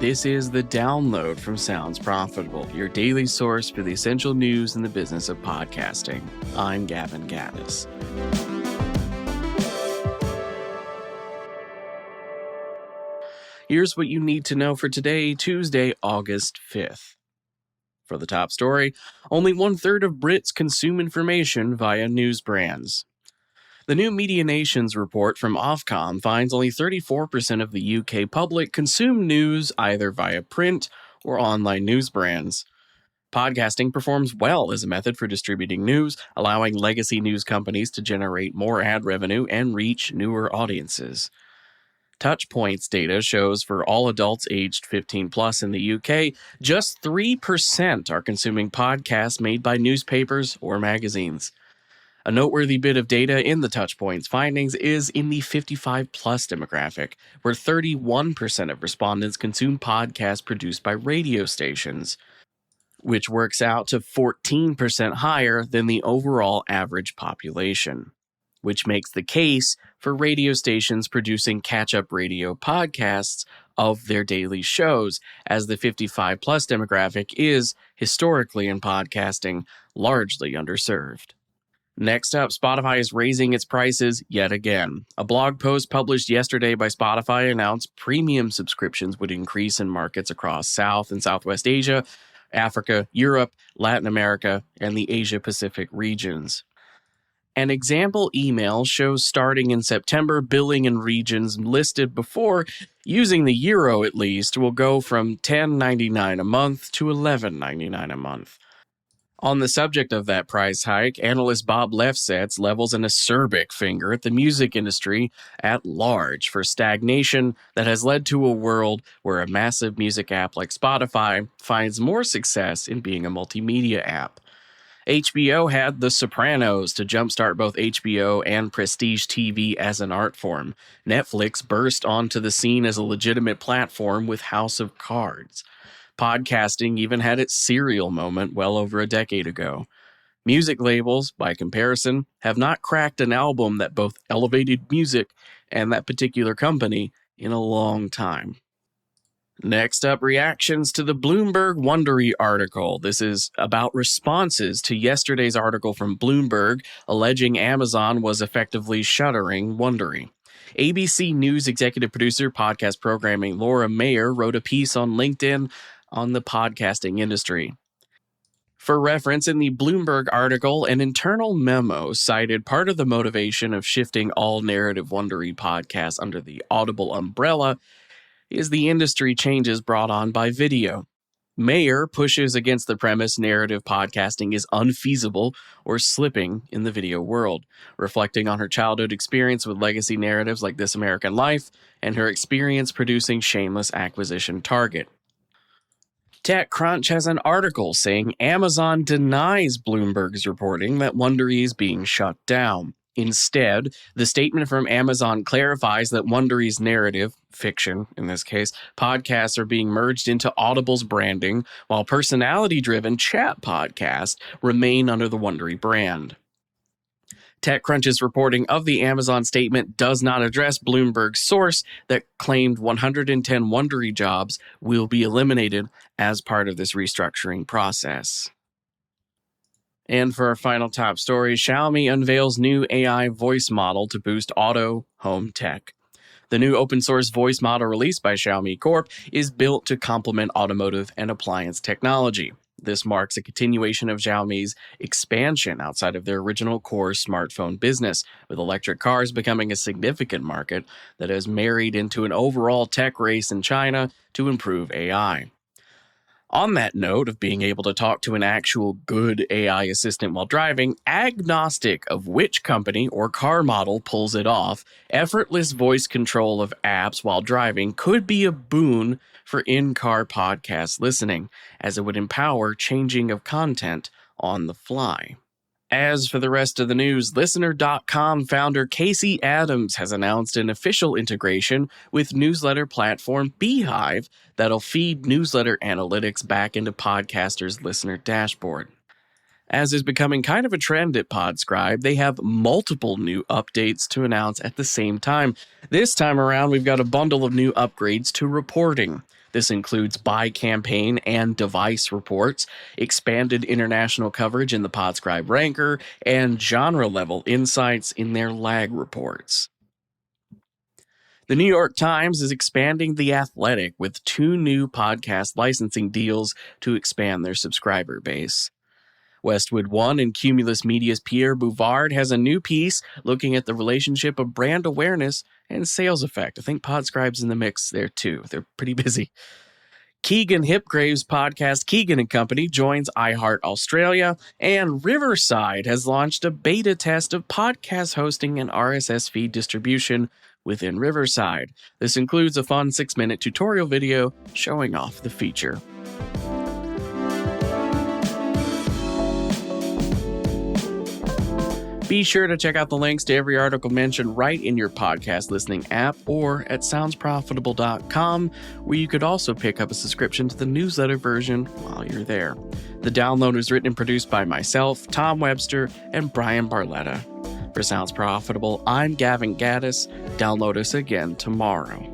This is The Download from Sounds Profitable, your daily source for the essential news in the business of podcasting. I'm Gavin Gaddis. Here's what you need to know for today, Tuesday, August 5th. For the top story, only 1/3 of Brits consume information via news brands. The new Media Nations report from Ofcom finds only 34% of the UK public consume news either via print or online news brands. Podcasting performs well as a method for distributing news, allowing legacy news companies to generate more ad revenue and reach newer audiences. Touchpoints data shows for all adults aged 15 plus in the UK, just 3% are consuming podcasts made by newspapers or magazines. A noteworthy bit of data in the Touchpoints findings is in the 55-plus demographic, where 31% of respondents consume podcasts produced by radio stations, which works out to 14% higher than the overall average population, which makes the case for radio stations producing catch-up radio podcasts of their daily shows, as the 55-plus demographic is, historically in podcasting, largely underserved. Next up, Spotify is raising its prices yet again. A blog post published yesterday by Spotify announced premium subscriptions would increase in markets across South and Southwest Asia, Africa, Europe, Latin America, and the Asia-Pacific regions. An example email shows starting in September, billing in regions listed before, using the euro at least, will go from $10.99 a month to $11.99 a month. On the subject of that price hike, analyst Bob Lefsetz levels an acerbic finger at the music industry at large for stagnation that has led to a world where a massive music app like Spotify finds more success in being a multimedia app. HBO had The Sopranos to jumpstart both HBO and prestige TV as an art form. Netflix burst onto the scene as a legitimate platform with House of Cards. Podcasting even had its serial moment well over a decade ago. Music labels, by comparison, have not cracked an album that both elevated music and that particular company in a long time. Next up, reactions to the Bloomberg Wondery article. This is about responses to yesterday's article from Bloomberg alleging Amazon was effectively shuttering Wondery. ABC News executive producer, podcast programming Laura Mayer wrote a piece on LinkedIn on the podcasting industry. For reference, in the Bloomberg article, an internal memo cited part of the motivation of shifting all narrative Wondery podcasts under the Audible umbrella is the industry changes brought on by video. Mayer pushes against the premise narrative podcasting is unfeasible or slipping in the video world, reflecting on her childhood experience with legacy narratives like This American Life and her experience producing Shameless Acquisition Target. TechCrunch has an article saying Amazon denies Bloomberg's reporting that Wondery is being shut down. Instead, the statement from Amazon clarifies that Wondery's narrative, fiction in this case, podcasts are being merged into Audible's branding, while personality-driven chat podcasts remain under the Wondery brand. TechCrunch's reporting of the Amazon statement does not address Bloomberg's source that claimed 110 Wondery jobs will be eliminated as part of this restructuring process. And for our final top story, Xiaomi unveils new AI voice model to boost auto home tech. The new open-source voice model released by Xiaomi Corp is built to complement automotive and appliance technology. This marks a continuation of Xiaomi's expansion outside of their original core smartphone business, with electric cars becoming a significant market that has married into an overall tech race in China to improve AI. On that note of being able to talk to an actual good AI assistant while driving, agnostic of which company or car model pulls it off, effortless voice control of apps while driving could be a boon for in-car podcast listening, as it would empower changing of content on the fly. As for the rest of the news, Listener.com founder Casey Adams has announced an official integration with newsletter platform Beehive that'll feed newsletter analytics back into podcasters' listener dashboard. As is becoming kind of a trend at Podscribe, they have multiple new updates to announce at the same time. This time around, we've got a bundle of new upgrades to reporting. This includes by-campaign and device reports, expanded international coverage in the Podscribe Ranker, and genre-level insights in their lag reports. The New York Times is expanding The Athletic with 2 new podcast licensing deals to expand their subscriber base. Westwood One and Cumulus Media's Pierre Bouvard has a new piece looking at the relationship of brand awareness and sales effect. I think Podscribe's in the mix there too. They're pretty busy. Keegan Hipgrave's podcast Keegan & Company joins iHeart Australia, and Riverside has launched a beta test of podcast hosting and RSS feed distribution within Riverside. This includes a fun 6-minute tutorial video showing off the feature. Be sure to check out the links to every article mentioned right in your podcast listening app or at soundsprofitable.com, where you could also pick up a subscription to the newsletter version while you're there. The download is written and produced by myself, Tom Webster, and Brian Barletta. For Sounds Profitable, I'm Gavin Gaddis. Download us again tomorrow.